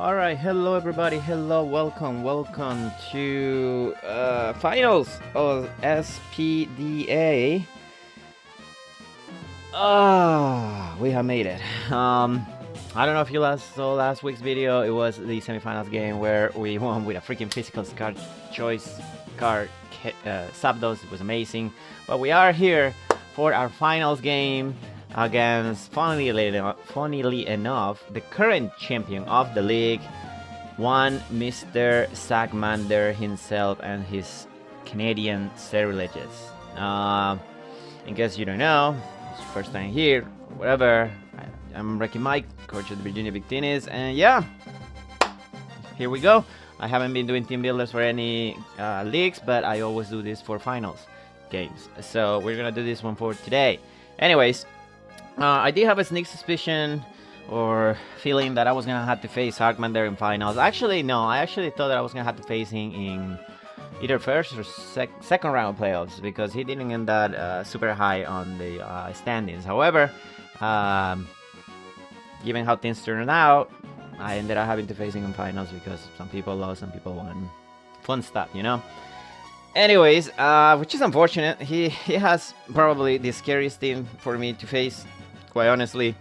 Alright, hello everybody, hello, welcome to finals of SPDA. We have made it. I don't know if you saw last week's video. It was the semifinals game where we won with a freaking physical card choice card Zapdos. It was amazing. But we are here for our finals game against, funnily enough, the current champion of the league, one Mr. Sagmander himself and his Canadian Cerulages. In case you don't know, it's your first time here, or whatever, I'm Ricky Mike, coach of the Virginia Big Tennis, and yeah, here we go. I haven't been doing team builders for any leagues, but I always do this for finals games. So we're gonna do this one for today. Anyways, I did have a sneak suspicion or feeling that I was gonna have to face Harkmander in finals. Actually, no, I actually thought that I was gonna have to face him in either first or second round playoffs because he didn't end that super high on the standings. However, given how things turned out, I ended up having to face him in finals because some people lost, some people won. Fun stuff, you know? Anyways, which is unfortunate. He has probably the scariest team for me to face, quite honestly.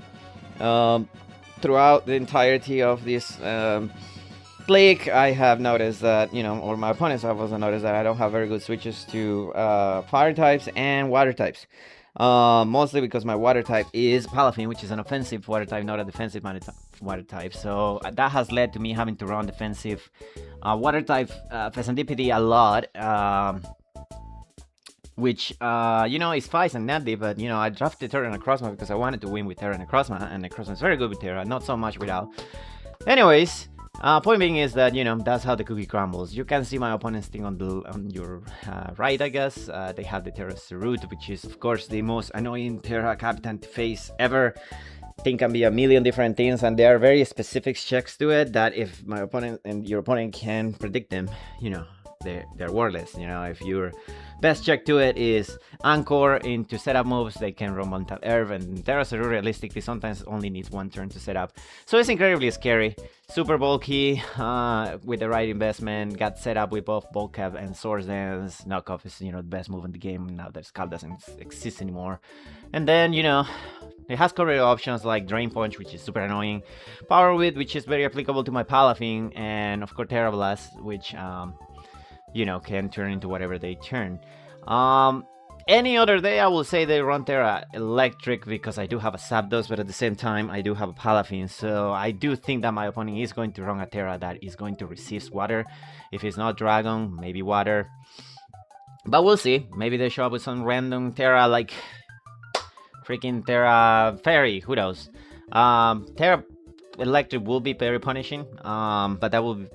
Throughout the entirety of this league, I have noticed that, or my opponents have also noticed that I don't have very good switches to fire types and water types. Mostly because my water type is PALAFIN, which is an offensive water type, not a defensive water type. So that has led to me having to run defensive water type Serendipity a lot. Which, is Fice and Nandi, but, I drafted Terra and Necrozma because I wanted to win with Terra and Necrozma, and Necrozma is very good with Terra, not so much without. Anyways, point being is that, that's how the cookie crumbles. You can see my opponent's thing on your right, I guess. They have the Terra Root, which is, of course, the most annoying Terra Capitan to face ever. Thing can be a million different things, and there are very specific checks to it that if my opponent and your opponent can predict them, they're worthless. If your best check to it is Anchor into setup moves, they can run Mental Earth, and Terraceru realistically sometimes only needs one turn to set up. So it's incredibly scary. Super bulky, with the right investment, got set up with both Bulk Cap and Swords Dance. Knockoff is, the best move in the game now that Skull doesn't exist anymore. And then, it has coverage options like Drain Punch, which is super annoying, Power Whip, which is very applicable to my Palafin, and of course Terra Blast, which can turn into whatever they turn. Any other day, I will say they run Terra Electric because I do have a Zapdos, but at the same time, I do have a Palafin. So I do think that my opponent is going to run a Terra that is going to resist water. If it's not Dragon, maybe water. But we'll see. Maybe they show up with some random Terra like freaking Terra Fairy. Who knows? Terra Electric will be very punishing, but that will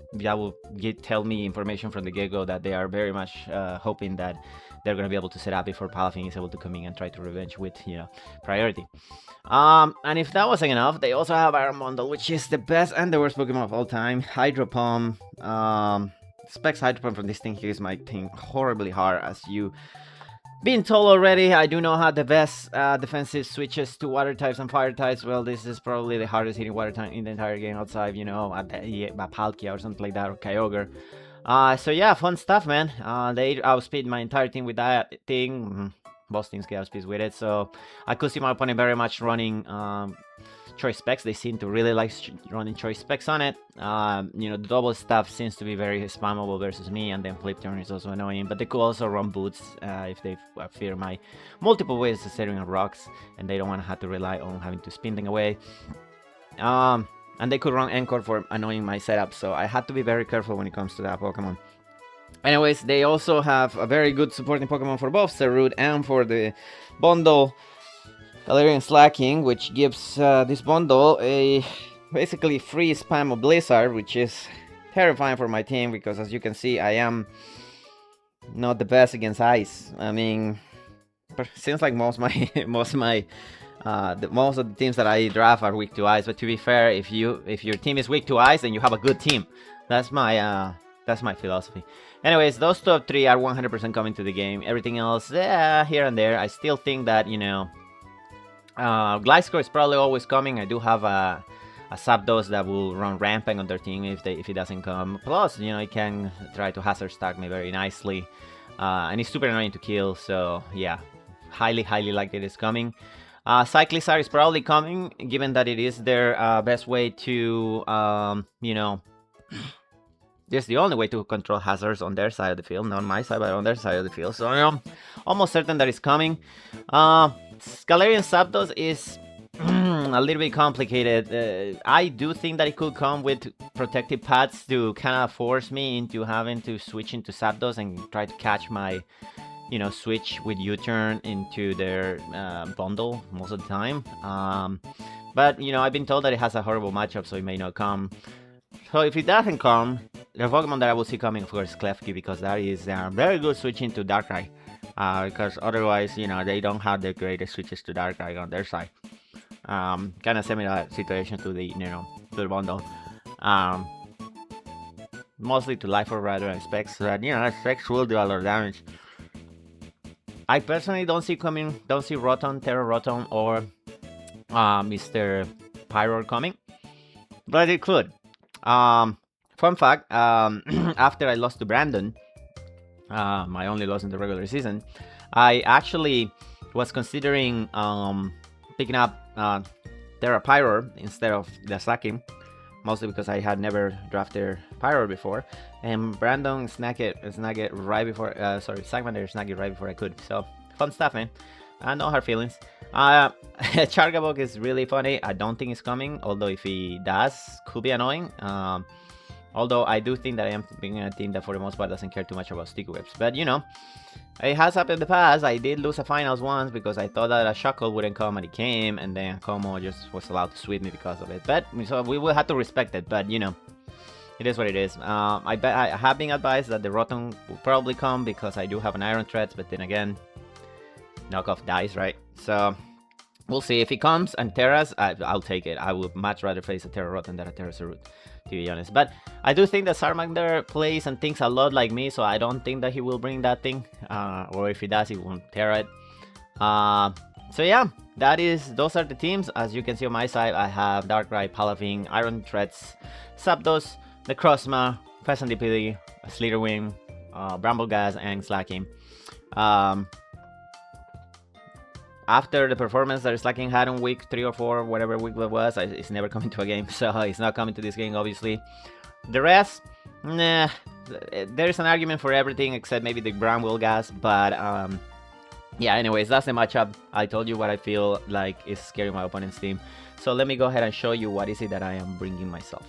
tell me information from the get-go that they are very much hoping that they're going to be able to set up before Palafin is able to come in and try to revenge with priority. And if that wasn't enough, they also have Iron Bundle, which is the best and the worst Pokemon of all time. Hydro Pump. Specs Hydro Pump from this thing here is my thing horribly hard, as you been told already. I do not have the best defensive switches to water types and fire types. Well, this is probably the hardest hitting water type in the entire game outside, Palkia or something like that, or Kyogre. So yeah, fun stuff, man. They outspeed my entire team with that thing. Both teams get outspeed with it, so I could see my opponent very much running choice specs. They seem to really like running choice specs on it. The double stuff seems to be very spammable versus me, and then flip turn is also annoying, but they could also run boots if they fear my multiple ways of setting up rocks and they don't want to have to rely on having to spin them away. And they could run Encore for annoying my setup, so I had to be very careful when it comes to that Pokemon. Anyways, they also have a very good supporting Pokemon for both Cerute and for the bundle Galarian Slacking, which gives this bundle a basically free spam of Blizzard, which is terrifying for my team because, as you can see, I am not the best against ice. I mean, seems like most of the teams that I draft are weak to ice. But to be fair, if your team is weak to ice, then you have a good team. That's my philosophy. Anyways, those top three are 100% coming to the game. Everything else, here and there. I still think that Gliscor is probably always coming. I do have a Zapdos that will run rampant on their team if it doesn't come. Plus, you know, it can try to hazard stack me very nicely, and it's super annoying to kill. So yeah, highly likely it is coming. Cyclizar is probably coming, given that it is their best way to, you know, just the only way to control hazards on their side of the field, not on my side, but on their side of the field. So I'm almost certain that it's coming. Galarian Zapdos is a little bit complicated. I do think that it could come with protective pads to kind of force me into having to switch into Zapdos and try to catch my, you know, switch with U-turn into their bundle most of the time. But, you know, I've been told that it has a horrible matchup, so it may not come. So if it doesn't come, the Pokemon that I will see coming, of course, is Klefki, because that is very good switching to Darkrai. Because otherwise, you know, they don't have the greatest switches to Darkrai on their side. Kind of similar situation to the, you know, to the bundle. Mostly to Life Orb rather than Specs, so that, you know, Specs will do a lot of damage. I personally don't see Rotom, Terra Rotom, or Mr. Pyro coming, but it could. Fun fact, after I lost to Brandon, my only loss in the regular season, I actually was considering picking up Terra Pyro instead of the Slacking, mostly because I had never drafted Pyro before, and Brandon snagged it right before, Sagmander snagged it right before I could. So fun stuff, man. No hard feelings. Chargabok is really funny. I don't think it's coming, although if he does, could be annoying. Although I do think that I am being a team that for the most part doesn't care too much about sticky webs. But you know, it has happened in the past. I did lose a finals once because I thought that a Shuckle wouldn't come, and it came, and then Como just was allowed to sweep me because of it. But so we will have to respect it. But you know, it is what it is. I have been advised that the Rotom will probably come because I do have an Iron Threads, but then again, knockoff dies, right? So we'll see. If it comes and Terras, I'll take it. I would much rather face a Terra Rotom than a Terra Sarut, to be honest. But I do think that Charmander plays and thinks a lot like me, so I don't think that he will bring that thing. Or if he does, he won't Terra it. So yeah, those are the teams. As you can see on my side, I have Darkrai, Palafin, Iron Threads, Zapdos, Necrozma, Pheasantipede, Slitherwing, Bramblegas, and Slaking. After the performance that Slacking had on week 3 or 4, whatever week that was, it's never coming to a game, so it's not coming to this game, obviously. The rest, nah, there's an argument for everything except maybe the Bramble gas, but yeah, anyways, that's the matchup. I told you what I feel like is scaring my opponent's team. So let me go ahead and show you what is it that I am bringing myself.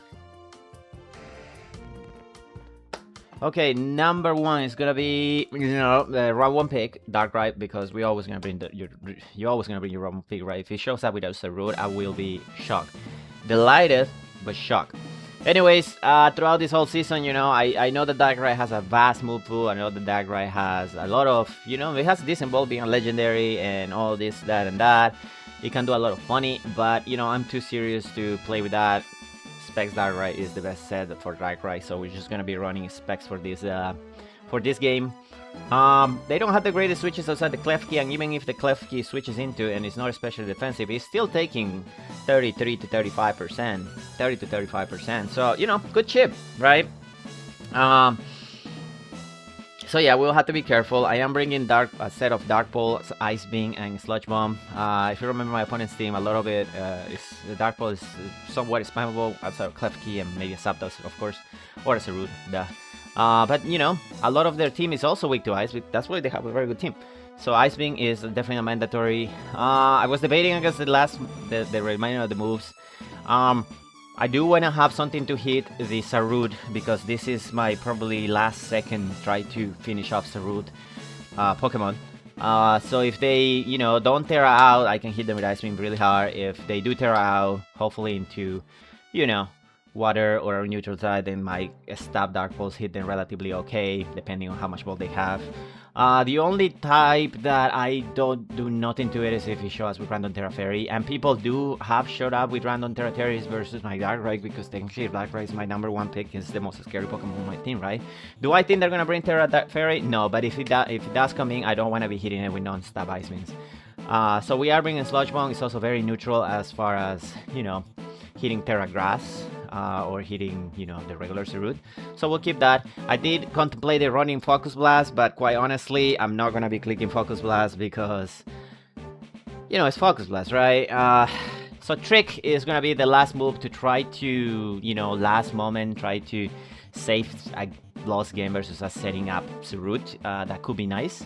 Okay, number one is gonna be, you know, the round 1 pick, Darkrai, because you're always gonna bring your round 1 pick, right? If he shows up without Sarut, I will be shocked, delighted, but shocked. Anyways, throughout this whole season, you know, I know that Darkrai has a vast move pool. I know that Darkrai has a lot of, you know, it has a decent ball being a legendary and all this, that, and that. It can do a lot of funny, but you know, I'm too serious to play with that. Specs Darkrai is the best set for Darkrai, so we're just gonna be running Specs for this game. They don't have the greatest switches outside the Klefki, and even if the Klefki switches into and it's not especially defensive, it's still taking 33 to 35%, 30 to 35%. So you know, good chip, right? So yeah, we'll have to be careful. I am bringing a set of Dark Pole, Ice Beam, and Sludge Bomb. If you remember my opponent's team, a lot of it the Dark Pole is somewhat spammable outside of Klefki and maybe a Zapdos, of course, or a Sarut. But you know, a lot of their team is also weak to Ice. That's why they have a very good team. So Ice Beam is definitely a mandatory. I was debating against the remainder of the moves. I do want to have something to hit the Sarut because this is my probably last second try to finish off Sarut Pokemon. So if they, you know, don't Terra out, I can hit them with Ice Beam really hard. If they do Terra out, hopefully into, you know, water or neutral side, then my stab Dark Pulse hit them relatively okay, depending on how much ball they have. The only type that I don't do nothing to it is if he shows up with Random Terra Fairy, and people do have showed up with Random Terra Fairies versus my Darkrai, because technically Darkrai is my #1 pick, is the most scary Pokemon on my team, right? Do I think they're gonna bring Terra Fairy? No, but if it does come in, I don't want to be hitting it with non-stab Ice Beams. So we are bringing Sludge Bomb. It's also very neutral as far as, you know, hitting Terra Grass or hitting, you know, the regular Sarut. So we'll keep that. I did contemplate running Focus Blast, but quite honestly, I'm not gonna be clicking Focus Blast because, you know, it's Focus Blast, right? So Trick is gonna be the last move to try to, you know, last moment, try to save a lost game versus us setting up Sarut. That could be nice.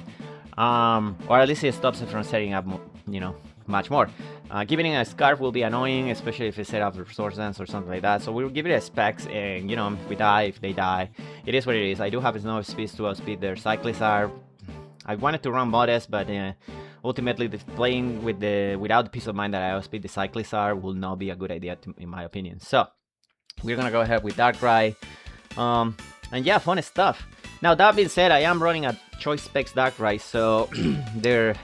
Or at least it stops it from setting up, you know, much more. Giving it a Scarf will be annoying, especially if it's set up Resource Dance or something like that. So we'll give it a Specs, and, you know, if we die, if they die, it is what it is. I do have enough speed to outspeed their Cyclists are. I wanted to run Modest, but ultimately playing with without the peace of mind that I outspeed the Cyclists are will not be a good idea, in my opinion. So we're gonna go ahead with Darkrai. And yeah, fun stuff. Now that being said, I am running a Choice Specs Darkrai, so they're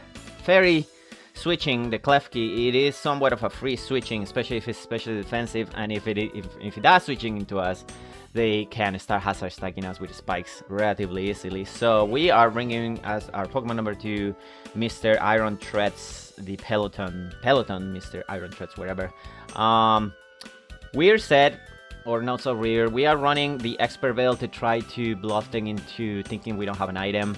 very switching the Klefki. It is somewhat of a free switching, especially if it's specially defensive, and if it does switching into us, they can start hazard stacking us with spikes relatively easily. So we are bringing as our Pokemon number 2, Mr. Iron Threads, the Peloton, Mr. Iron Threads, whatever. We're set, or not so rare. We are running the Expert Veil to try to bluff them into thinking we don't have an item.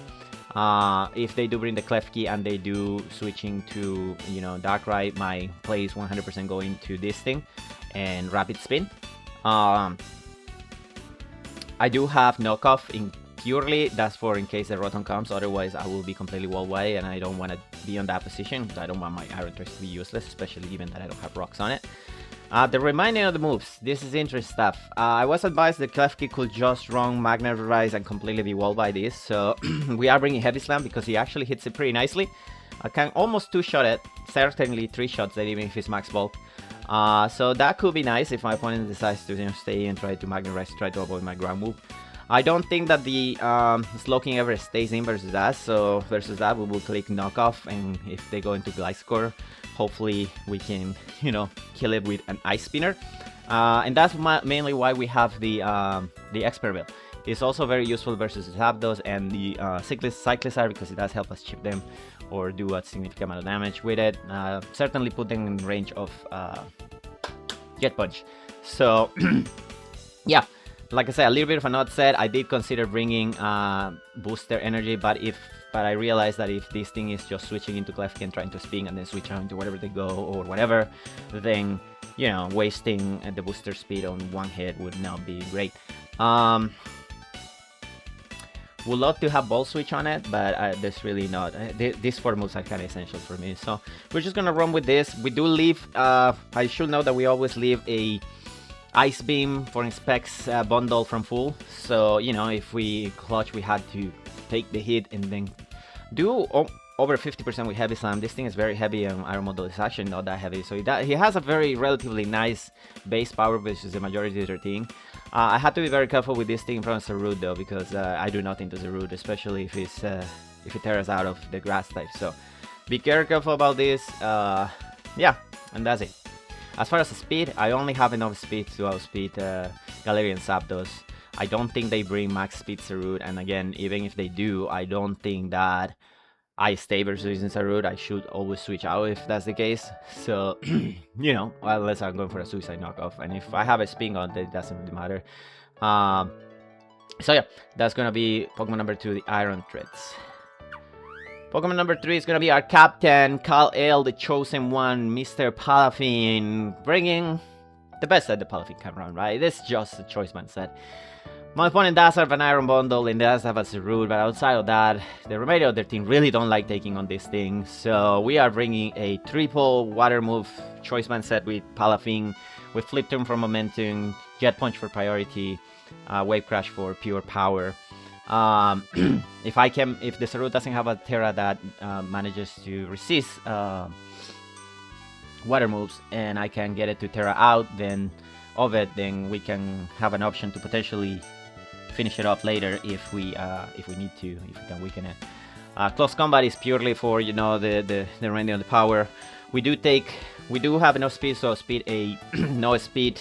If they do bring the Klefki and they do switching to, you know, Darkrai, my play is 100% going to this thing and Rapid Spin. I do have knockoff in purely, that's for in case the Rotom comes, otherwise I will be completely wall away and I don't want to be on that position. I don't want my Iron Threads to be useless, especially given that I don't have rocks on it. The remaining of the moves, this is interesting stuff. I was advised that Klefki could just run Magnet Rise and completely be walled by this, so we are bringing Heavy Slam because he actually hits it pretty nicely. I can almost 2-shot it, certainly 3 shots that even if it's max bulk. So that could be nice if my opponent decides to, you know, stay and try to Magnet Rise, try to avoid my ground move. I don't think that the Slowking ever stays in versus that, so versus that we will click Knockoff, and if they go into Gliscor, hopefully we can, you know, kill it with an Ice Spinner. And that's mainly why we have the Expert Veil. It's also very useful versus the Zapdos and the Cyclists are, because it does help us chip them or do a significant amount of damage with it. Certainly put them in range of Jet Punch. So yeah, like I said, a little bit of an odd set. I did consider bringing Booster Energy, but I realized that if this thing is just switching into Klefki and trying to spin and then switch on to whatever they go or whatever, then, you know, wasting the booster speed on one hit would not be great. Would love to have Ball Switch on it, but there's really not. These 4 moves are kind of essential for me, so we're just gonna run with this. We do leave, I should know that we always leave a Ice Beam for Specs bundle from full, so, you know, if we clutch, we had to take the hit and then do over 50% with Heavy Slam. This thing is very heavy, and Iron Model is actually not that heavy, so he has a very relatively nice base power versus the majority of their team. I had to be very careful with this thing in front of Sarut though, because I do nothing to Sarut, especially if it tears out of the grass type. So be careful about this. Yeah, and that's it. As far as the speed, I only have enough speed to outspeed Galarian Zapdos. I don't think they bring max speed Sarut, and again, even if they do, I don't think that I stay versus using Sarut. I should always switch out if that's the case. So, you know, unless I'm going for a Suicide Knockoff, and if I have a Spin on, it doesn't really matter. So yeah, that's gonna be Pokemon number 2, the Iron Threads. Pokemon number 3 is gonna be our captain, Kal-El, the chosen one, Mr. PALAFIN, bringing the best that the PALAFIN can run, right? This is just a choice man set. My opponent does have an Iron Bundle and does have a Sarut, but outside of that, the remainder of their team really don't like taking on this thing. So we are bringing a triple water move choice man set with PALAFIN, with Flip Turn for momentum, Jet Punch for priority, Wave Crash for pure power. If the Sarut doesn't have a Terra that manages to resist water moves, and I can get it to Terra out, then we can have an option to potentially finish it up later if we need to, if we can weaken it. Close combat is purely for, you know, the remainder of the power. We do have enough speed, so speed a no speed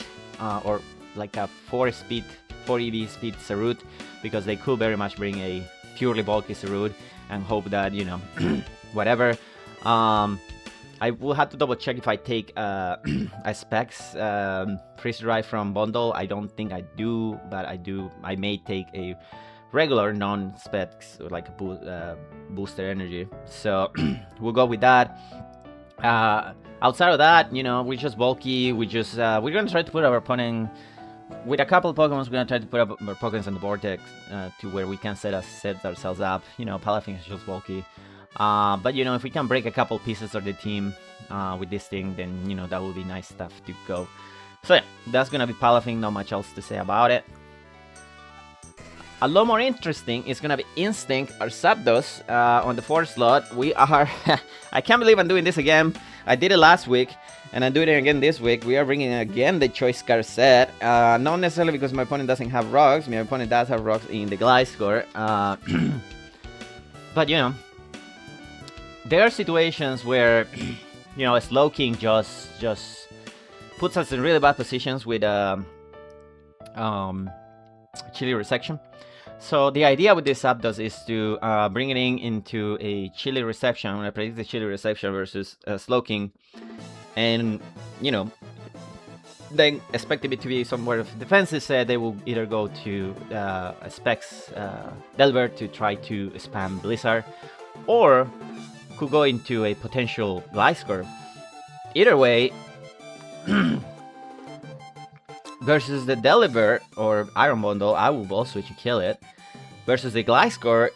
or like a 4 EV speed Sarut, because they could very much bring a purely bulky Sarut and hope that, you know, whatever. I will have to double check if I take a specs freeze drive from bundle. I don't think I do, but I may take a regular non-specs, like a booster energy. So we'll go with that. Outside of that, you know, we're just bulky. We're gonna try to put our opponent with a couple of Pokemon. We're gonna try to put up our Pokemon on the vortex to where we can set ourselves up. You know, Palafin is just bulky. But you know, if we can break a couple pieces of the team with this thing, then you know that will be nice stuff to go. So yeah, that's gonna be Palafin. Not much else to say about it. A lot more interesting is gonna be Instinct or Zapdos on the 4th slot. We are... I can't believe I'm doing this again. I did it last week, and I'm doing it again this week. We are bringing again the Choice Card set. Not necessarily because my opponent doesn't have rocks. My opponent does have rocks in the Gliscor. But you know, there are situations where, you know, a Slowking just puts us in really bad positions with Chili Resection. So the idea with this Zapdos is to bring it into a Chili Reception. I'm going to predict the Chili Reception versus Slowking. And, you know, then expect it to be somewhere of defensive set. They will either go to a Specs Delver to try to spam Blizzard, or could go into a potential Gliscor. Either way, versus the Delver or Iron Bundle, I will Ball Switch and kill it. Versus the Gliscor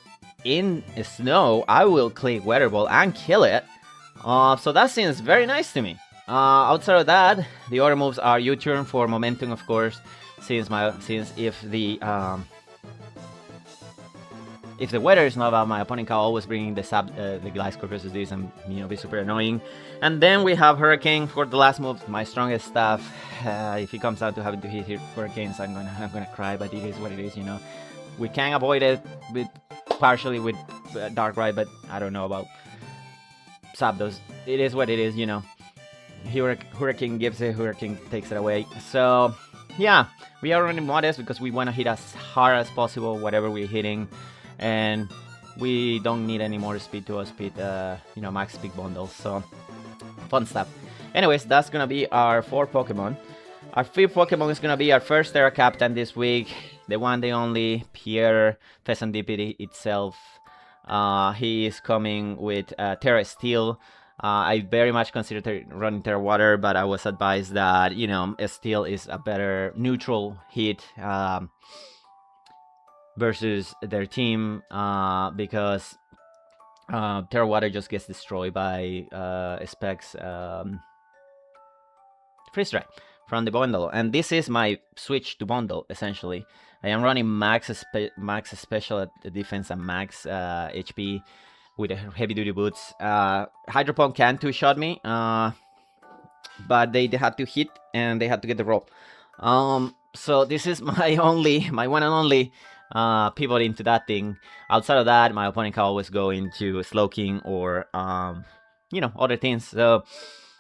in Snow, I will click Weather Ball and kill it. So that seems very nice to me. Outside of that, the other moves are U-turn for momentum, of course, since if the weather is not about, my opponent can always bring the Gliscor versus this and, you know, be super annoying. And then we have Hurricane for the last move, my strongest stuff. If it comes out to having to hit Hurricanes, I'm gonna cry, but it is what it is, you know. We can avoid it partially with Darkrai, but I don't know about Zapdos. It is what it is, you know. Hurricane gives it, Hurricane takes it away. So yeah, we are running modest because we want to hit as hard as possible whatever we're hitting, and we don't need any more speed to outspeed you know, max speed bundles. So fun stuff. Anyways, that's gonna be our 4 Pokemon. Our 5th Pokemon is gonna be our first Terra Captain this week, the one, the only, Pierre Fessandipity itself. He is coming with Terra Steel. I very much considered running Terra Water, but I was advised that, you know, Steel is a better neutral hit versus their team, because Terra Water just gets destroyed by Specs Freeze Dry from the bundle. And this is my switch to bundle, essentially. I am running max special defense and max HP with heavy duty boots. Hydro Pump can 2-shot me, but they had to hit and they had to get the roll. So this is my one and only pivot into that thing. Outside of that, my opponent can always go into Slowking or you know, other things. So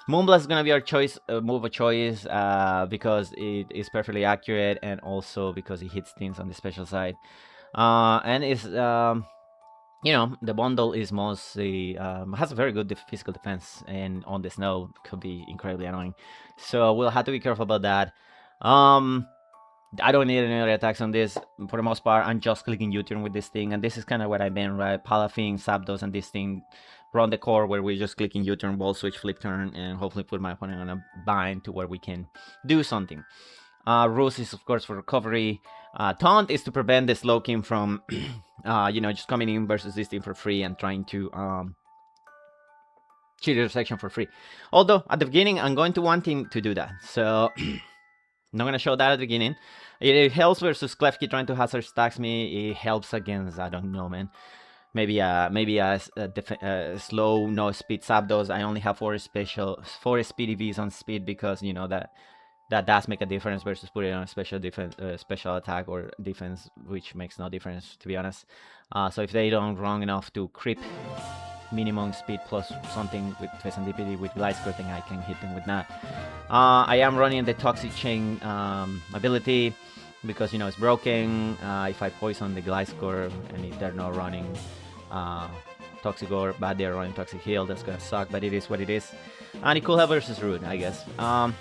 Moonblast is gonna be our choice, move of choice, because it is perfectly accurate, and also because it hits things on the special side. And it's you know, the bundle is mostly has a very good physical defense, and on the snow could be incredibly annoying. So we'll have to be careful about that. I don't need any other attacks on this. For the most part, I'm just clicking U-turn with this thing, and this is kind of what I meant, right? Palafin, Zapdos, and this thing run the core where we're just clicking U-turn, ball switch, flip turn, and hopefully put my opponent on a bind to where we can do something. Roost is, of course, for recovery. Taunt is to prevent the Slowking from, you know, just coming in versus this thing for free and trying to cheat your section for free. Although, at the beginning, I'm going to want him to do that. So, I'm not going to show that at the beginning. It helps versus Klefki trying to hazard stacks me. It helps against, I don't know, man. Maybe a slow, no speed Zapdos. I only have 4 speed EVs on speed because, you know, that does make a difference versus putting on a special defense, special attack or defense, which makes no difference, to be honest. So if they don't run enough to creep minimum speed plus something with Fessandipity with Gliscor, then I can hit them with that. I am running the Toxic Chain ability because, you know, it's broken. If I poison the Gliscor and if they're not running Toxic Orb, but they're running Toxic Heal, that's gonna suck, but it is what it is. And it could have versus Root, I guess. I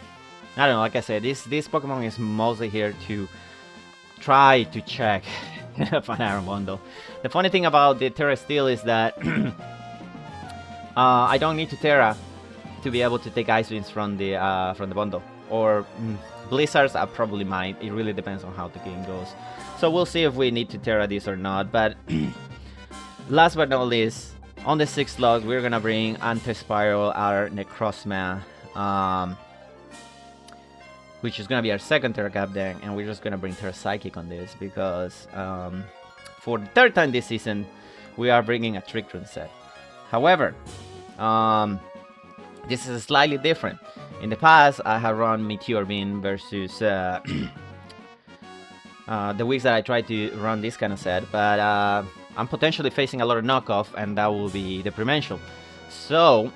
don't know, like I said, this Pokemon is mostly here to try to check Fan Iron Bundle. The funny thing about the Terra Steel is that I don't need to Terra to be able to take Ice Beams from the bundle. Or Blizzards, I probably might. It really depends on how the game goes. So we'll see if we need to Terra this or not. But last but not least, on the 6th slot, we're gonna bring Anti-Spiral, our Necrozma, which is gonna be our second Terra Cap deck, and we're just gonna bring Terra Psychic on this because for the 3rd time this season, we are bringing a Trick Room set. However, this is slightly different. In the past, I have run Meteor Beam versus the weeks that I tried to run this kind of set, but I'm potentially facing a lot of knockoff, and that will be the Premential. So,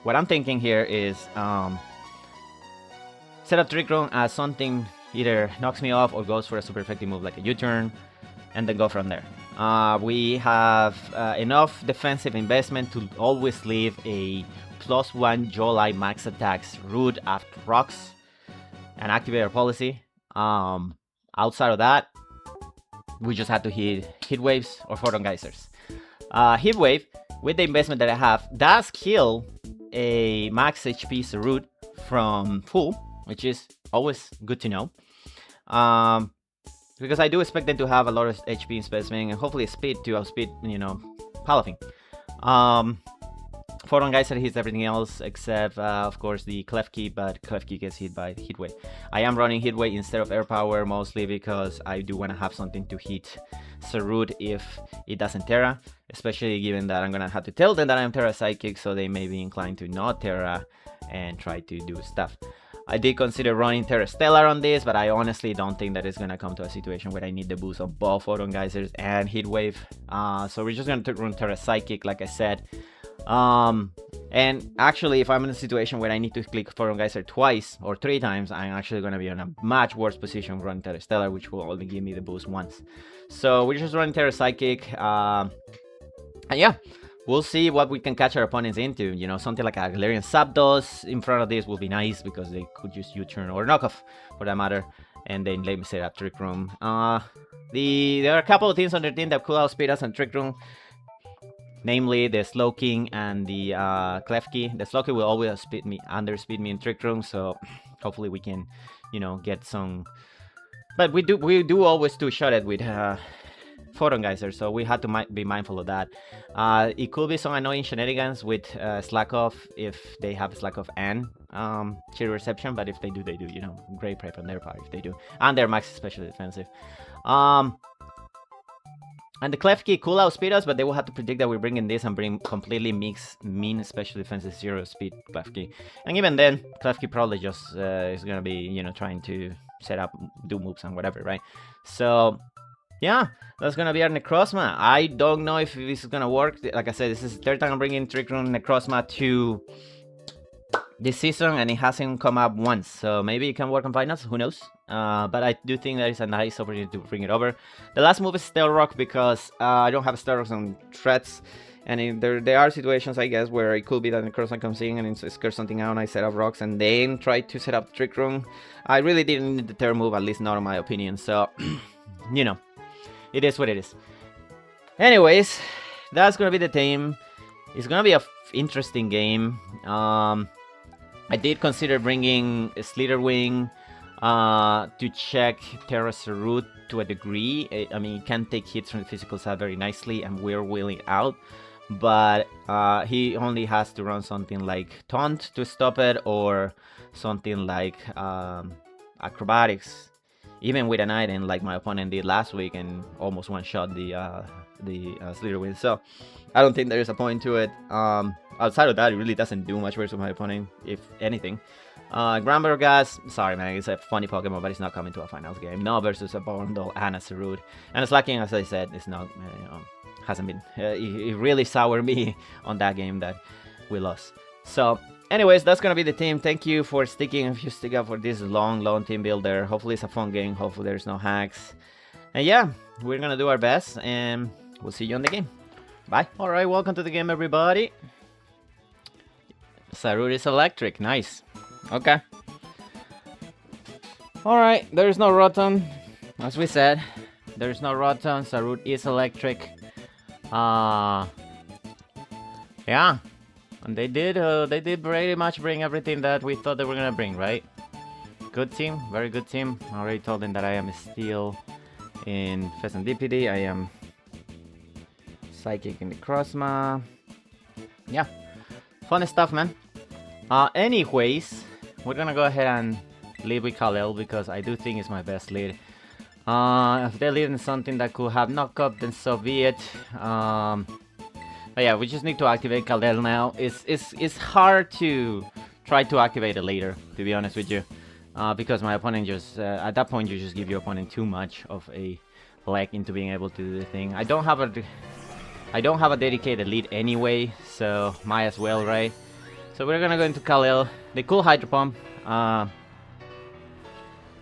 what I'm thinking here is set up Trick Room as something either knocks me off or goes for a super effective move like a U-turn, and then go from there. We have enough defensive investment to always leave a +1 July max attacks root after rocks and activate our policy. Outside of that, we just have to hit Heat Waves or Photon Geysers. Heat Wave, with the investment that I have, does kill a max HP Root from full, which is always good to know. Because I do expect them to have a lot of HP investment and hopefully speed to outspeed, you know, Palafin. Photon Geyser hits everything else except, of course, the Klefki, but Klefki gets hit by Heatwave. I am running Heatwave instead of Air Power, mostly because I do want to have something to hit Sarut if it doesn't Terra, especially given that I'm going to have to tell them that I'm Terra Psychic, so they may be inclined to not Terra and try to do stuff. I did consider running Terra Stellar on this, but I honestly don't think that it's going to come to a situation where I need the boost of both Photon Geysers and Heatwave. So we're just going to run Terra Psychic, like I said. And actually, if I'm in a situation where I need to click Photon Geyser twice or 3 times, I'm actually going to be in a much worse position running Terra Stellar, which will only give me the boost once. So we're just running Terra Psychic. And yeah, we'll see what we can catch our opponents into. You know, something like a Galarian Zapdos in front of this will be nice because they could just U-turn or knockoff for that matter. And then let me set up Trick Room. There are a couple of things on their team that could outspeed us on Trick Room. Namely, the Slowking and the Klefki. The Slowking will always underspeed me in Trick Room, so hopefully we can, you know, get some. But we do always two-shot it with Photon Geyser, so we have to be mindful of that. It could be some annoying shenanigans with Slack Off if they have Slack Off and Chill Reception, but if they do, they do. You know, great prep on their part if they do, and their max especially defensive. And the Klefki could outspeed us, but they will have to predict that we're bringing this and bring completely mean special defensive 0 speed Klefki. And even then, Klefki probably just is going to be, you know, trying to set up, do moves and whatever, right? So, yeah, that's going to be our Necrozma. I don't know if this is going to work. Like I said, this is the 3rd time I'm bringing Trick Room Necrozma to this season, and it hasn't come up once. So maybe it can work on finals, who knows? But I do think that is a nice opportunity to bring it over. The last move is Steel Rock because I don't have Steel Rocks on threats. And there are situations, I guess, where it could be that Necrozma comes in and it scares something out and I set up rocks and then try to set up Trick Room. I really didn't need the third move, at least not in my opinion. So, you know, it is what it is. Anyways, that's going to be the team. It's going to be an interesting game. I did consider bringing a Slitherwing to check Terra Sarut to a degree. I mean, he can take hits from the physical side very nicely, and we're wheeling out. But he only has to run something like Taunt to stop it, or something like Acrobatics. Even with an item like my opponent did last week and almost one-shot the Slitherwing. So I don't think there is a point to it. Outside of that, it really doesn't do much versus my opponent, if anything. Grambergas, sorry man, it's a funny Pokemon, but it's not coming to a finals game. No, versus a Bundle and a Sarut. And Slacking, as I said, it's not, hasn't been. It really soured me on that game that we lost. So, anyways, that's gonna be the team. Thank you for sticking, if you stick up for this long team builder. Hopefully it's a fun game. Hopefully there's no hacks. And yeah, we're gonna do our best, and we'll see you on the game. Bye. Alright, welcome to the game, everybody. Sarut is electric. Nice. Okay. Alright, there's no Rotom. As we said, there's no Rotom. Sarut is electric. Yeah. And they did pretty much bring everything that we thought they were gonna bring, right? Good team, very good team. I already told them that I am still in Serendipity. I am Psychic in the Crossma. Yeah. Fun stuff, man. Anyways, we're gonna go ahead and lead with Kal-El because I do think it's my best lead. If they're leading something that could have knock-up, then so be it. But yeah, we just need to activate Kal-El now. It's hard to try to activate it later, to be honest with you. Because my opponent just, at that point, you just give your opponent too much of a leg into being able to do the thing. I don't have a dedicated lead anyway, so might as well, right? So we're gonna go into Kal-El. They could Hydro Pump.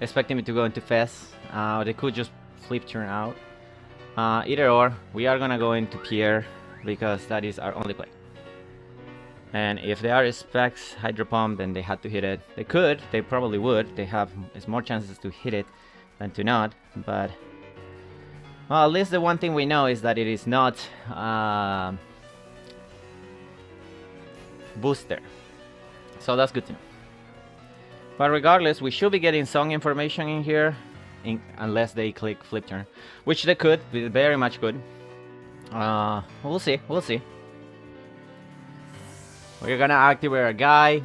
Expecting me to go into Fez. They could just flip turn out. Either or, we are gonna go into Pierre because that is our only play. And if they are Specs Hydro Pump, then they had to hit it. They could, they probably would. They have more chances to hit it than to not. But well, at least the one thing we know is that it is not booster. So that's good to know. But regardless, we should be getting some information in here, unless they click flip turn, which they could be very much good. We'll see. We'll see. We're gonna activate our guy.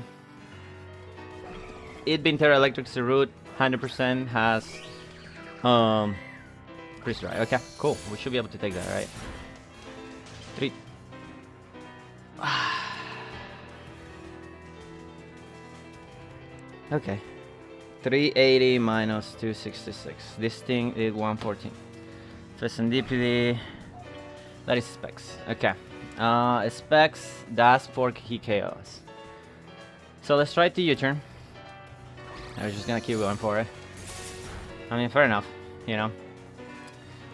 It being Terra Electric Sarut, 100% has Chris Dry. Okay, cool. We should be able to take that, right? 3. Okay. 380 minus 266. This thing is 114. Serendipity. That is Specs. Okay. Specs does 4 key KOs. So let's try to U-turn. I was just gonna keep going for it. I mean, fair enough. You know.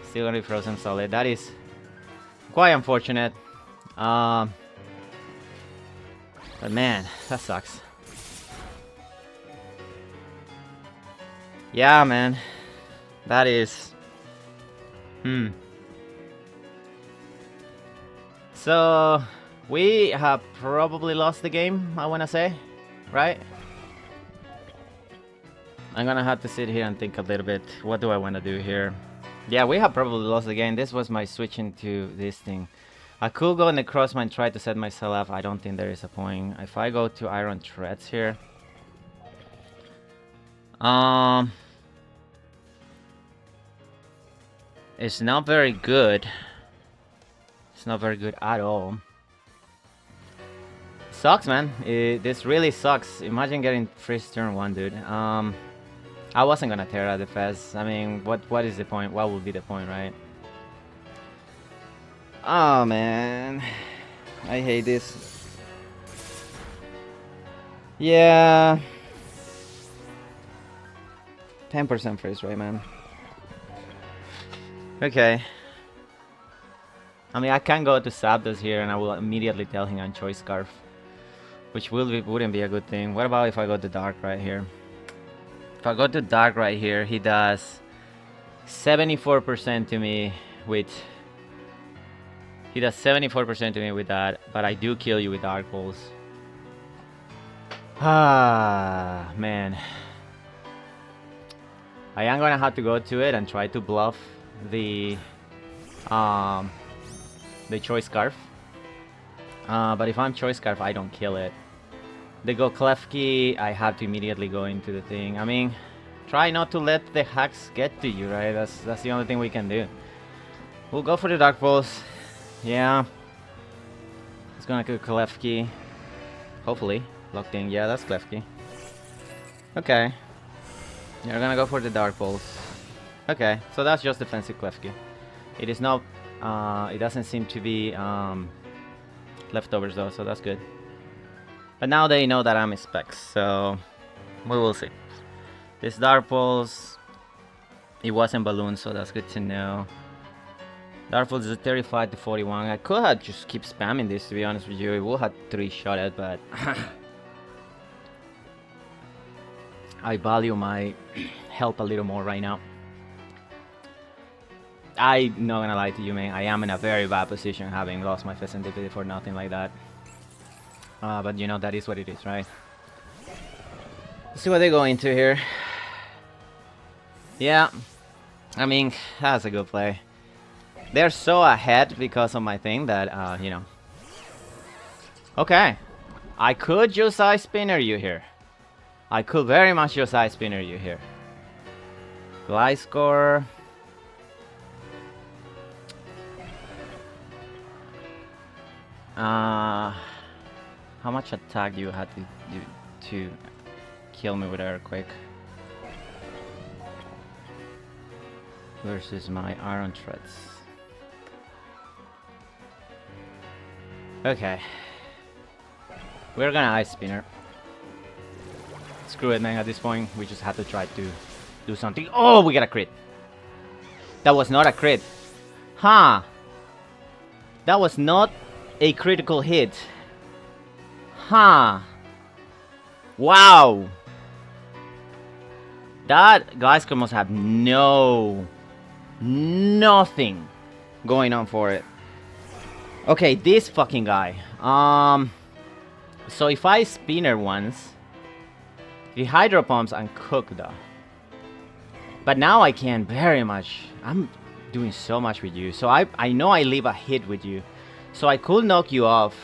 Still gonna be frozen solid. That is quite unfortunate. But man, that sucks. Yeah, man. That is... So, we have probably lost the game, I wanna say. Right? I'm gonna have to sit here and think a little bit. What do I wanna do here? Yeah, we have probably lost the game. This was my switching to this thing. I could go in the Crossman and try to set myself up. I don't think there is a point. If I go to Iron Threads here... It's not very good. It's not very good at all. Sucks, man. This really sucks. Imagine getting freeze turn 1, dude. I wasn't gonna tear out the Fez. I mean, what is the point? What would be the point, right? Oh, man. I hate this. Yeah. 10% freeze, right, man? Okay. I mean, I can go to Zapdos here and I will immediately tell him on Choice Scarf. Which wouldn't be a good thing. What about if I go to Dark right here? If I go to Dark right here, he does 74% to me with... He does 74% to me with that, but I do kill you with Dark Pulse. Ah, man. I am gonna have to go to it and try to bluff the Choice Scarf. But if I'm Choice Scarf, I don't kill it. They go Klefki, I have to immediately go into the thing. I mean, try not to let the hacks get to you, right? That's the only thing we can do. We'll go for the Dark Pulse. Yeah. It's gonna kill Klefki. Hopefully. Locked in. Yeah, that's Klefki. Okay. You're gonna go for the Dark Pulse. Okay, so that's just defensive Klefki. It is not... it doesn't seem to be leftovers though, so that's good. But now they know that I'm Specs, so we will see. This Dark Pulse, it wasn't Balloon, so that's good to know. Dark Pulse is 35 to 41. I could have just keep spamming this, to be honest with you. It will have 3-shot it, but I value my help a little more right now. I'm not gonna lie to you, man. I am in a very bad position, having lost my Pheasant Deputy for nothing like that. But you know, that is what it is, right? Let's see what they go into here. Yeah, I mean, that's a good play. They're so ahead because of my thing that, you know. Okay. I could just Ice Spinner you here. I could very much just Ice Spinner you here. Gliscor. How much attack do you have to do to kill me with Earthquake? Versus my Iron Threats. Okay. We're gonna Ice Spinner. Screw it, man. At this point, we just have to try to do something. Oh, we got a crit. That was not a crit. Huh. That was not a critical hit. Huh. Wow. That Gliscor must have nothing going on for it. Okay, this fucking guy. So if I Spinner once, he Hydro Pumps and Cook though. But now I can very much. I'm doing so much with you. So I know I leave a hit with you. So I could knock you off.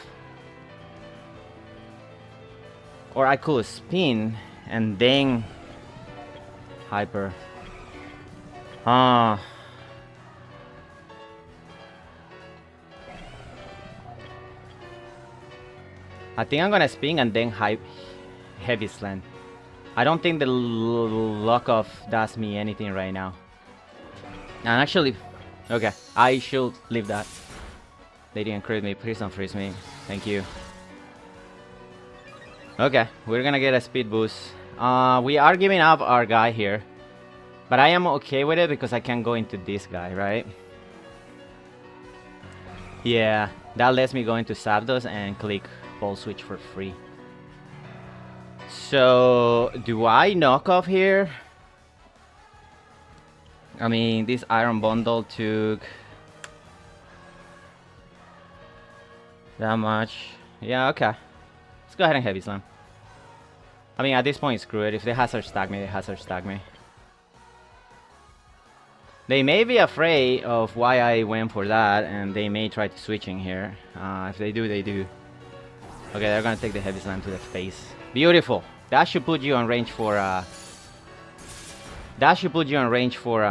Or I could spin and then Hyper. I think I'm gonna spin and then Heavy Slant. I don't think the luck of does me anything right now. And actually, okay, I should leave that. They didn't crit me. Please don't freeze me. Thank you. Okay, we're gonna get a speed boost. We are giving up our guy here. But I am okay with it because I can go into this guy, right? Yeah, that lets me go into Zapdos and click Ball Switch for free. So, do I knock off here? I mean, this Iron Bundle took that much. Yeah, okay. Let's go ahead and Heavy Slam. I mean, at this point, screw it. If they Hazard Stack me, they Hazard Stack me. They may be afraid of why I went for that, and they may try to switching here. If they do, they do. Okay, they're gonna take the Heavy Slam to the face. Beautiful. That should put you on range for that should put you on range for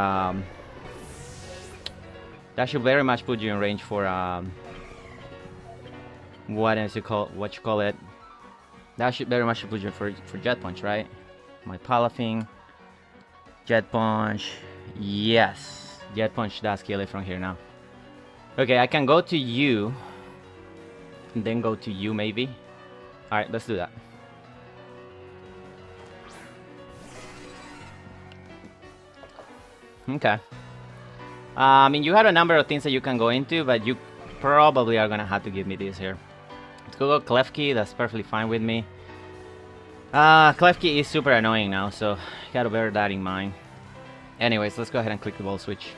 that should very much put you in range for what you call it? That should very much put you for Jet Punch, right? My Palafin, Jet Punch. Yes, Jet Punch does kill it from here now. Okay, I can go to you and then go to you maybe. Alright, let's do that. Okay. I mean, you have a number of things that you can go into, but you probably are gonna have to give me this here. Let's go Klefki, that's perfectly fine with me. Klefki is super annoying now, so you gotta bear that in mind. Anyways, let's go ahead and click the Ball Switch.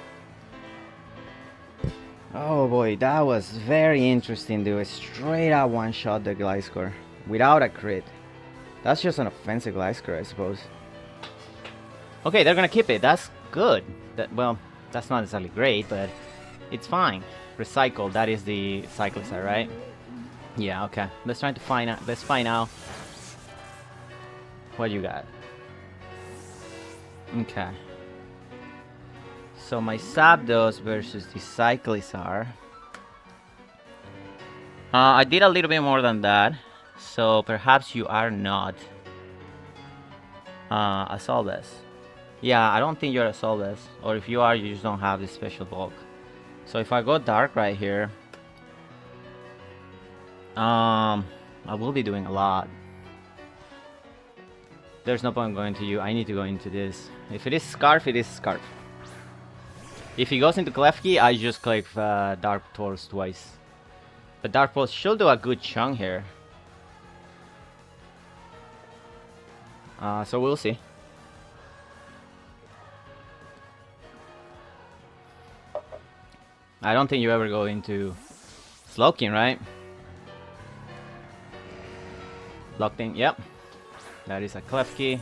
Oh boy, that was very interesting, dude. Straight out one-shot the Gliscor without a crit. That's just an offensive Gliscor, I suppose. Okay, they're gonna keep it. That's good. Well, that's not necessarily great, but it's fine. Recycle, that is the Cyclist, right? Yeah, okay. Let's try to find out. Let's find out what you got. Okay. So my Zapdos versus the Cyclizar. I did a little bit more than that. So perhaps you are not a Solves. Yeah, I don't think you're a Solves. Or if you are, you just don't have this special bulk. So if I go Dark right here, I will be doing a lot. There's no point going to you. I need to go into this. If it is Scarf, it is Scarf. If he goes into Klefki, I just click Dark Pulse twice. But Dark Pulse should do a good chunk here. So we'll see. I don't think you ever go into Slowking, right? Locked in, yep. That is a Klefki.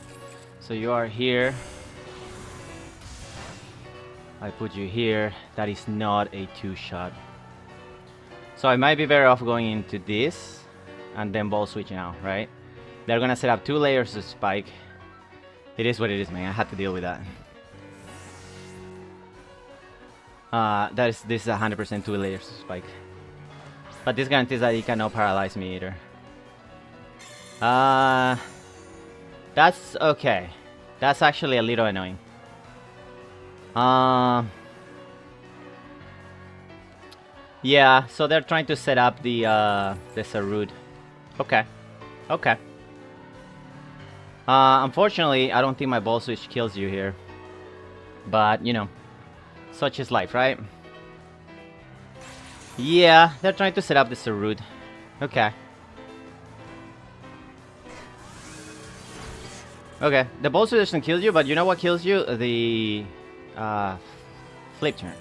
So you are here. I put you here. That is not a 2-shot. So I might be better off going into this and then ball switching out, right? They're gonna set up 2 layers of spike. It is what it is, man. I had to deal with that. This is 100% 2 layers of spike. But this guarantees that he cannot paralyze me either. That's okay. That's actually a little annoying. Yeah, so they're trying to set up the Sarud. Okay. Okay. Unfortunately, I don't think my ball switch kills you here. But, you know, such is life, right? Yeah, they're trying to set up the Sarud. Okay. Okay, the ball switch doesn't kill you, but you know what kills you? The flip turn.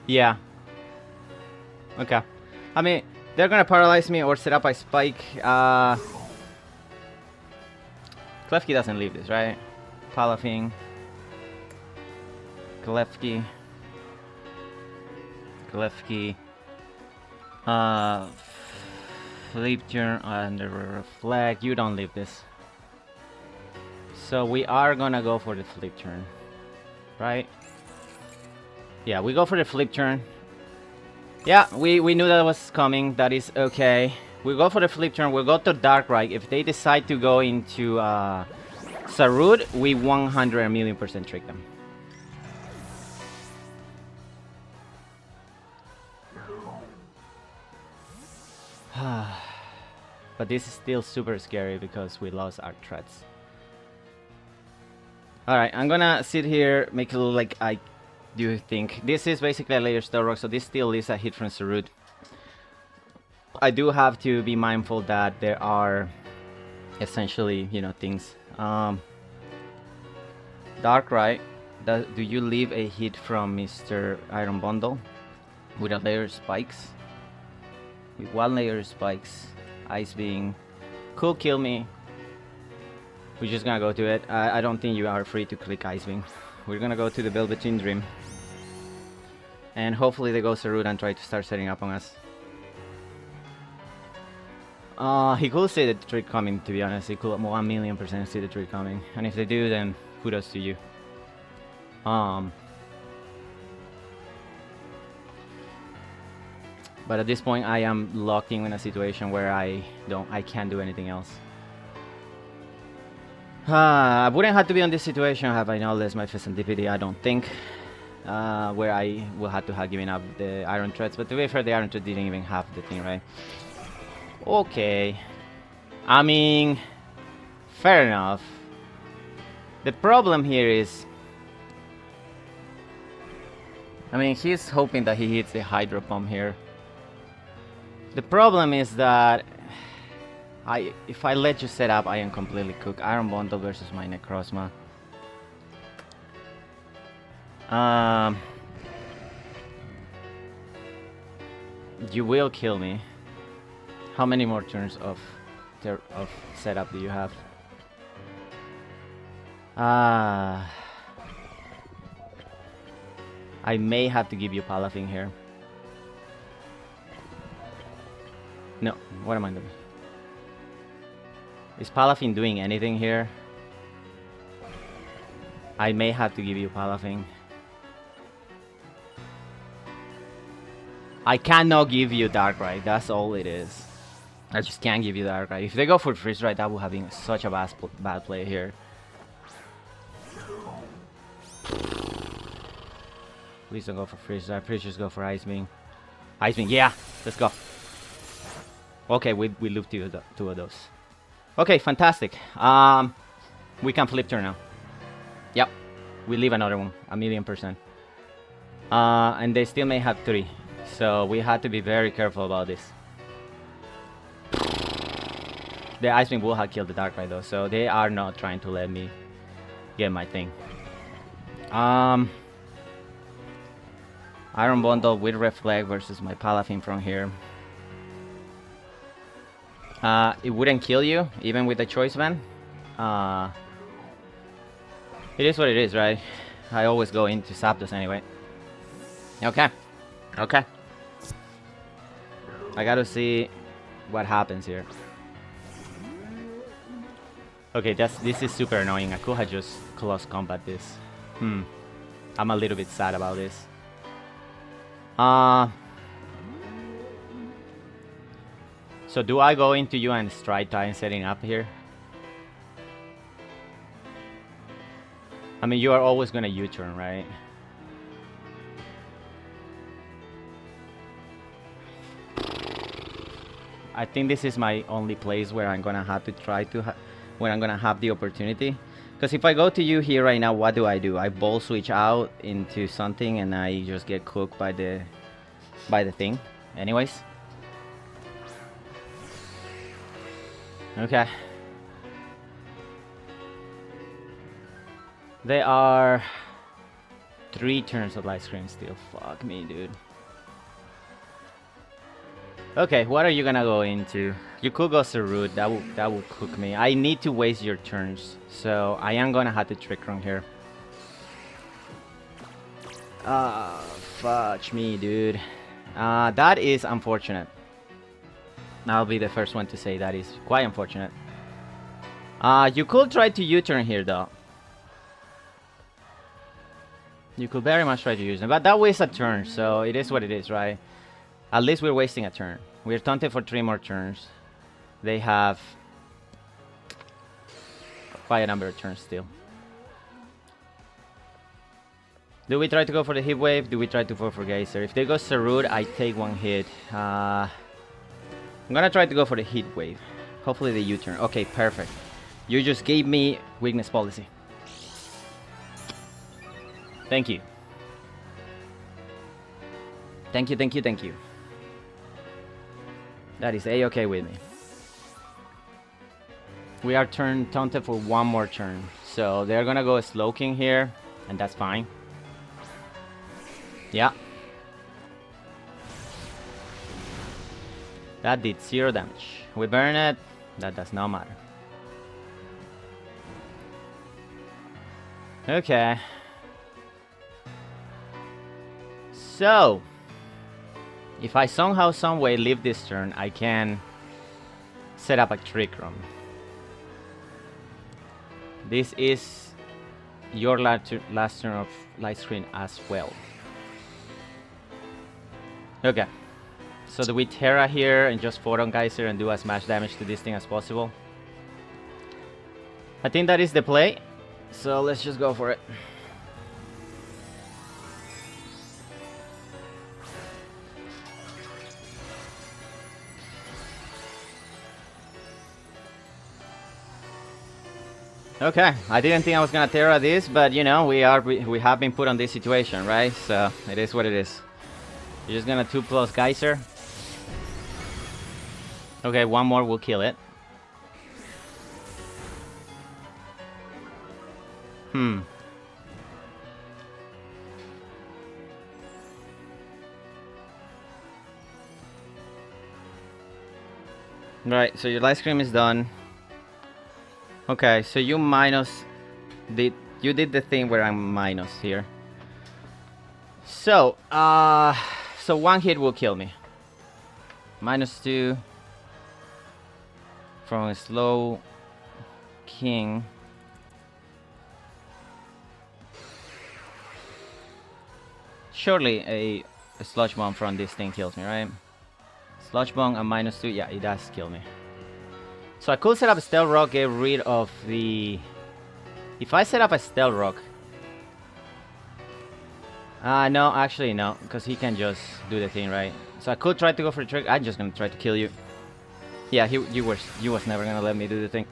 Yeah. Okay. I mean, they're gonna paralyze me or set up a spike. Klefki doesn't leave this, right? PALAFIN. Klefki. Klefki. Flip turn under reflect. You don't leave this. So we are gonna go for the flip turn. Right? Yeah, we go for the flip turn. Yeah, we knew that was coming. That is okay. We go for the flip turn. We'll go to Darkrai. If they decide to go into Sarud, we 100,000,000% trick them. But this is still super scary because we lost our threats. Alright, I'm gonna sit here, make it look like I do think. This is basically a layer Star Rock, so this still is a hit from Sarud. I do have to be mindful that there are essentially, you know, things. Darkrai, do you leave a hit from Mr. Iron Bundle with a layer spikes? With 1 layer spikes, Ice Beam could kill me. We're just gonna go to it. I don't think you are free to click Ice Beam. We're gonna go to the Velveteen Dream. And hopefully they go Sarud and try to start setting up on us. He could see the trick coming, to be honest. He could 1,000,000% see the trick coming. And if they do, then kudos to you. But at this point, I am locked in a situation where I can't do anything else. I wouldn't have to be in this situation have I not lost my Fezandipity, I don't think. Where I will have to have given up the Iron Threads. But to be fair, the Iron Thread didn't even have the thing, right? Okay. I mean, fair enough. The problem here is... I mean, he's hoping that he hits the Hydro Pump here. The problem is that if I let you set up, I am completely cooked. Iron Bundle versus my Necrozma. You will kill me. How many more turns of setup do you have? I may have to give you PALAFIN here. No, what am I doing? Is PALAFIN doing anything here? I may have to give you PALAFIN. I cannot give you Darkrai, that's all it is. I just can't give you Darkrai. If they go for Freeze Dry, that would have been such a bad play here. Please don't go for Freeze Dry, please just go for Ice Beam. Ice Beam, yeah, let's go. Okay, we looped two of those. Okay, fantastic. We can flip turn now. Yep, we leave another one, 1,000,000%. And they still may have 3, so we had to be very careful about this. The Ice Beam will have killed the Darkrai though, so they are not trying to let me get my thing. Iron Bundle with Reflect versus my Palafin from here. It wouldn't kill you, even with the choice ban. It is what it is, right? I always go into Zapdos anyway. Okay. Okay. I gotta see what happens here. Okay, this is super annoying. I could have just close combat this. I'm a little bit sad about this. So do I go into you and strike time setting up here? I mean, you are always gonna U-turn, right? I think this is my only place where I'm gonna have to try to when I'm gonna have the opportunity. Because if I go to you here right now, what do? I ball switch out into something and I just get cooked by the thing. Anyways. Okay. They are 3 turns of ice cream still. Fuck me, dude. Okay, what are you gonna go into? You could go Sarud. That would cook me. I need to waste your turns, so I am gonna have to Trick Room here. Fudge me, dude. That is unfortunate. I'll be the first one to say that is quite unfortunate. You could try to U-turn here, though. You could very much try to use them, but that wastes a turn, so it is what it is, right? At least we're wasting a turn. We're taunted for 3 more turns. They have quite a number of turns still. Do we try to go for the Heat Wave? Do we try to go for Geyser? If they go Sarud, I take 1 hit. I'm gonna try to go for the Heat Wave. Hopefully the U-turn. Okay, perfect. You just gave me weakness policy. Thank you. Thank you, thank you, thank you. That is A-okay with me. We are taunted for 1 more turn. So they're gonna go Slowking here, and that's fine. Yeah. That did 0 damage. We burn it. That does not matter. Okay. So, if I somehow, some way leave this turn, I can set up a Trick Room. This is your last turn of light screen as well. Okay. So do we Terra here and just Photon Geyser and do as much damage to this thing as possible? I think that is the play. So let's just go for it. Okay, I didn't think I was gonna Terra this, but you know, we have been put on this situation, right? So it is what it is. You're just gonna 2+ Geyser. Okay, 1 more will kill it. Right, so your light scream is done. Okay, so you did the thing where I'm minus here. So, so 1 hit will kill me. -2 from a slow king. Surely a Sludge Bomb from this thing kills me, right? Sludge Bomb and -2, yeah, it does kill me. So I could set up a Stealth Rock, get rid of the... If I set up a Stealth Rock... no, actually no, because he can just do the thing, right? So I could try to go for the trick. I'm just gonna try to kill you. Yeah, you was never gonna let me do the thing.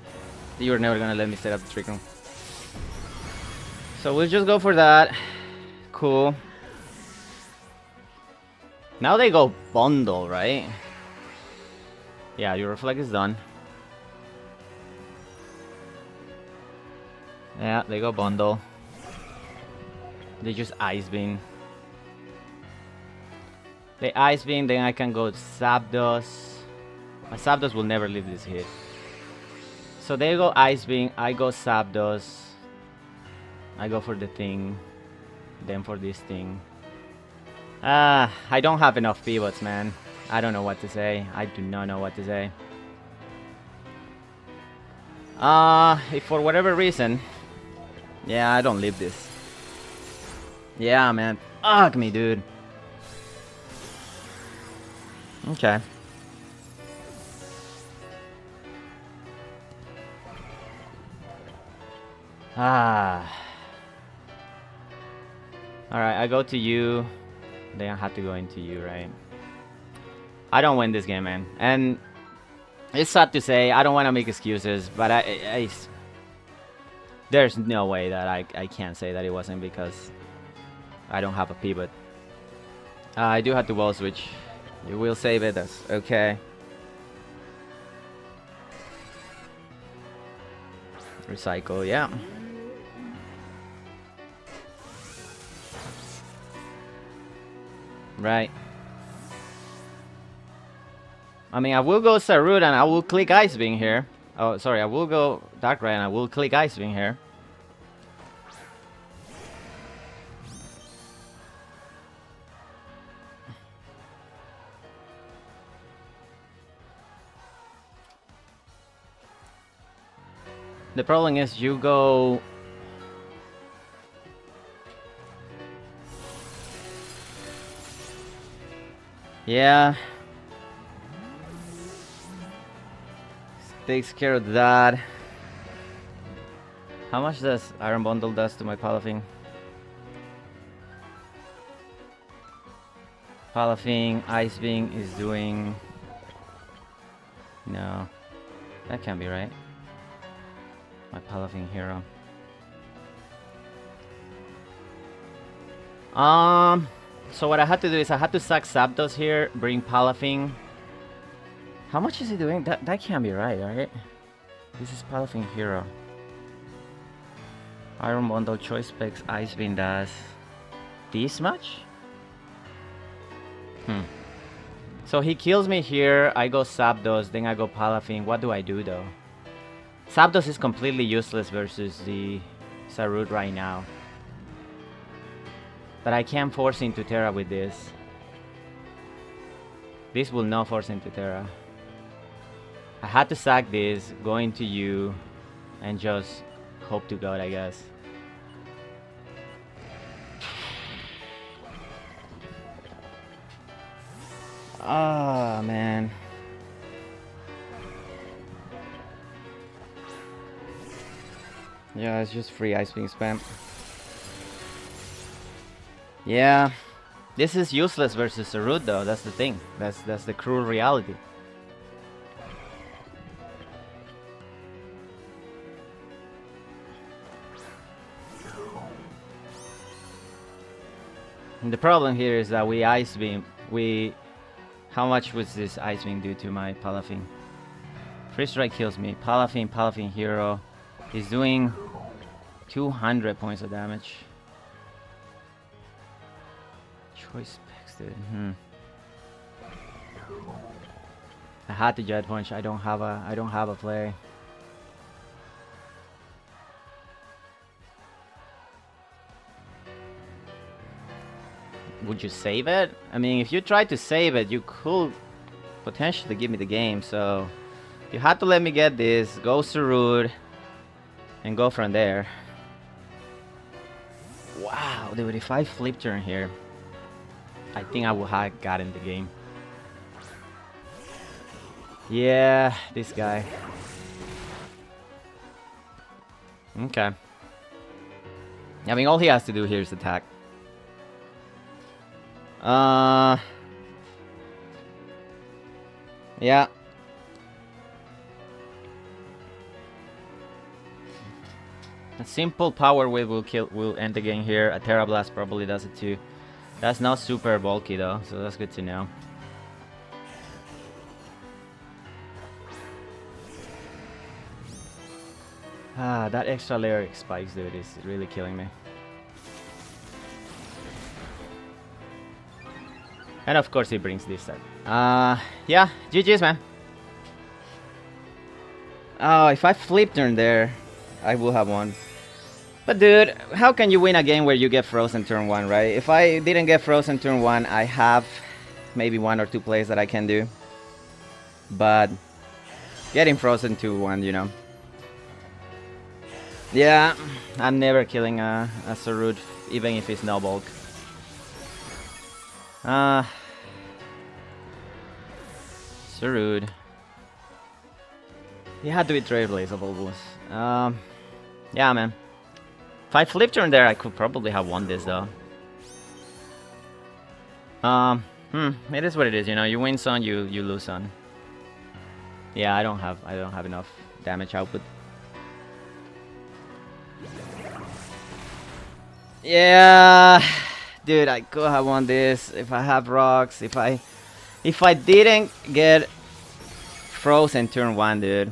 You were never gonna let me set up the Trick Room. So we'll just go for that. Cool. Now they go Bundle, right? Yeah, your Reflect is done. Yeah, they go Bundle. They just Ice Beam. They Ice Beam, then I can go Zapdos. My Zapdos will never leave this hit. So they go Ice Beam, I go Zapdos. I go for the thing. Then for this thing. I don't have enough pivots, man. I don't know what to say. I do not know what to say. If for whatever reason... Yeah, I don't leave this. Yeah, man. Fuck me, dude. Okay. Alright, I go to you. Then I have to go into you, right? I don't win this game, man. And it's sad to say. I don't want to make excuses, but there's no way that I can't say that it wasn't because I don't have a pivot. I do have to wall switch. You will save it. That's okay. Recycle, yeah. Right. I mean, I will go Sarut and I will click Ice Beam here. Oh, sorry, I will go Darkrai and I will click Ice Beam here. The problem is you go... Yeah. Takes care of that. How much does Iron Bundle does to my PALAFIN? PALAFIN, Ice Beam is doing... No. That can't be right. My PALAFIN hero. So what I had to do is I had to sack Zapdos here, bring PALAFIN. How much is he doing? That can't be right? This is PALAFIN hero. Iron Bundle, Choice Specs, Ice Beam does this much? So he kills me here, I go Zapdos, then I go PALAFIN. What do I do though? Zapdos is completely useless versus the Sarut right now. But I can't force into Terra with this. This will not force into Terra. I had to sack this, go into you, and just hope to God, I guess. Ah, man. Yeah, it's just free Ice Beam spam. Yeah, this is useless versus Sarut though. That's the thing. That's the cruel reality. And the problem here is that we Ice Beam. How much would this Ice Beam do to my PALAFIN? Freeze Strike kills me. PALAFIN hero. He's doing 200 points of damage. Choice Specs, dude. I had to Jet Punch. I don't have a play. Would you save it? I mean, if you try to save it, you could potentially give me the game. So you had to let me get this. Go Sarut and go from there. Wow, dude! If I flip turn here, I think I would have gotten the game. Yeah, this guy. Okay. I mean, all he has to do here is attack. Yeah. A simple power wave will end the game here. A Terra Blast probably does it too. That's not super bulky though, so that's good to know. That extra layer spikes, dude, is really killing me. And of course he brings this set. Yeah, GG's, man. Oh, if I flip turn there, I will have won. But dude, how can you win a game where you get frozen turn 1, right? If I didn't get frozen turn 1, I have maybe 1 or 2 plays that I can do. But getting frozen to 1, you know. Yeah, I'm never killing a Sarud, even if it's no bulk. Sarud. He had to be Trailblaze of all bulls. Yeah, man. If I flip turn there, I could probably have won this though. It is what it is, you know. You win some, you lose some. Yeah, I don't have enough damage output. Yeah, dude, I could have won this if I have rocks. If I didn't get frozen turn 1, dude.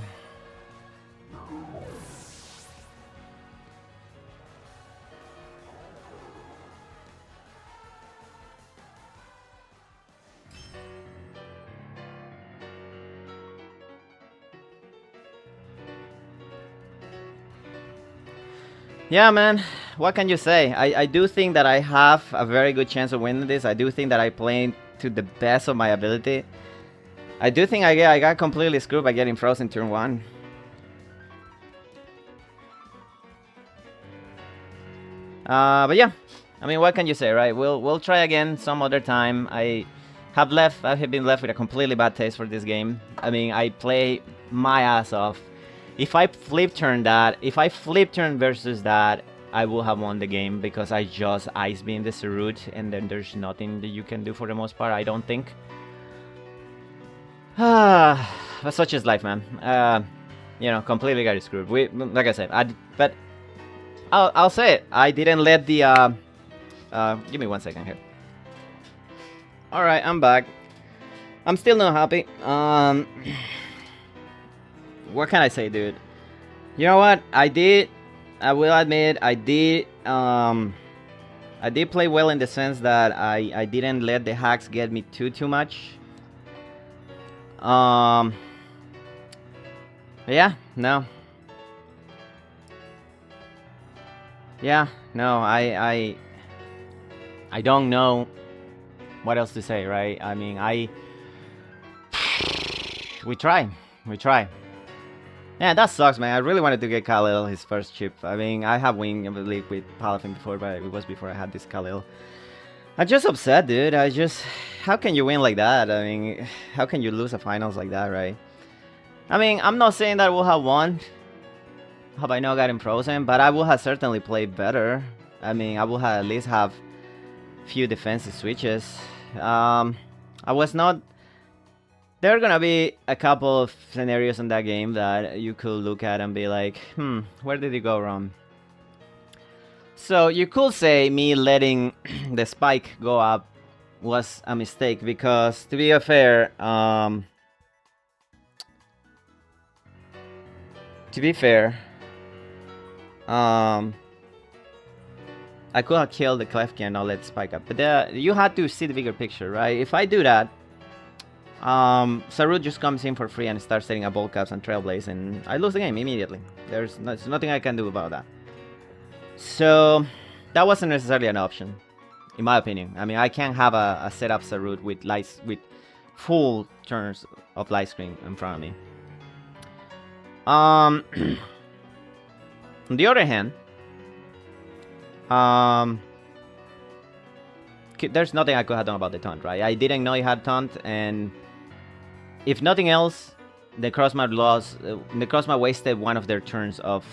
Yeah, man, what can you say? I do think that I have a very good chance of winning this. I do think that I played to the best of my ability. I do think I got completely screwed by getting frozen turn 1. But yeah, I mean, what can you say, right? We'll try again some other time. I have been left with a completely bad taste for this game. I mean, I play my ass off. If I flip turn versus that, I will have won the game because I just ice beam the Sarut, and then there's nothing that you can do for the most part, I don't think. But such is life, man. You know, completely got screwed. Like I said, but I'll say it. I didn't let the give me 1 second here. All right, I'm back. I'm still not happy. What can I say, dude? You know what? I will admit, I did play well in the sense that I didn't let the hacks get me too much. Yeah, no. Yeah, no, I don't know what else to say, right? I mean, we try. Yeah, that sucks, man. I really wanted to get Khalil his first chip. I mean, I have win, I believe, with PALAFIN before, but it was before I had this Khalil. I'm just upset, dude. How can you win like that? I mean, how can you lose a finals like that, right? I mean, I'm not saying that we'll have won. Have I not gotten frozen? But I will have certainly played better. I mean, I will have at least have few defensive switches. I was not... There are gonna be a couple of scenarios in that game that you could look at and be like, where did it go wrong? So you could say me letting the spike go up was a mistake because, to be fair, I could have killed the Klefki and not let spike up. But you had to see the bigger picture, right? If I do that, Sarut just comes in for free and starts setting up ball caps and Trailblaze, and I lose the game immediately. There's nothing I can do about that. So that wasn't necessarily an option, in my opinion. I mean, I can't have a setup Sarut with full turns of light screen in front of me. On the other hand, there's nothing I could have done about the taunt, right? I didn't know he had taunt, and if nothing else, Necrozma wasted one of their turns of...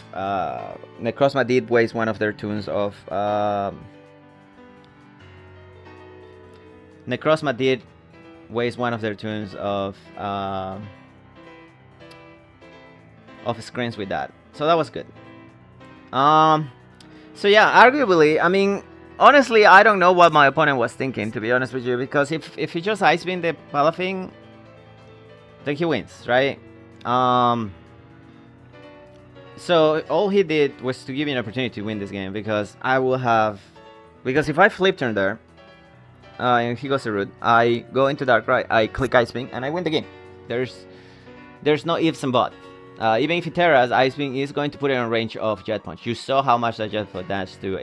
Necrozma did waste one of their turns of... Necrozma did waste one of their turns of screens with that. So that was good. So yeah, arguably, I mean, honestly, I don't know what my opponent was thinking, to be honest with you, because if he just ice beamed the PALAFIN, then he wins, right? So all he did was to give me an opportunity to win this game, because I will have... Because if I flip turn there, and he goes to root. I go into Dark Ride, I click Ice Beam, and I win the game. There's no ifs and buts. Even if he Terras, Ice Beam is going to put it in range of Jet Punch. You saw how much that Jet Punch does to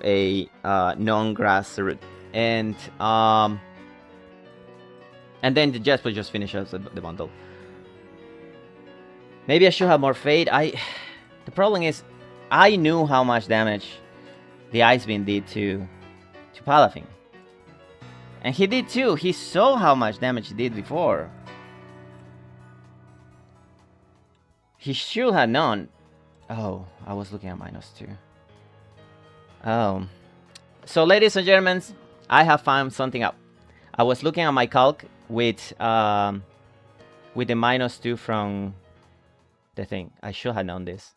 a non-grass root, and then the Jet Punch just finishes the bundle. Maybe I should have more Fade. The problem is, I knew how much damage the Ice Beam did to PALAFIN. And he did too. He saw how much damage he did before. He should have known. Oh, I was looking at -2. Oh. So, ladies and gentlemen, I have found something up. I was looking at my calc with the -2 from the thing. I should have known this.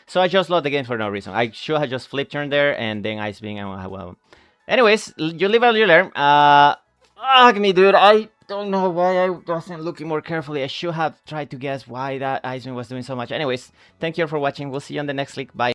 So I just lost the game for no reason. I should have just flip turn there and then Ice Beam and well. Anyways, you live and you learn. Fuck me, dude. I don't know why I wasn't looking more carefully. I should have tried to guess why that Ice Beam was doing so much. Anyways, thank you for watching. We'll see you on the next league. Bye.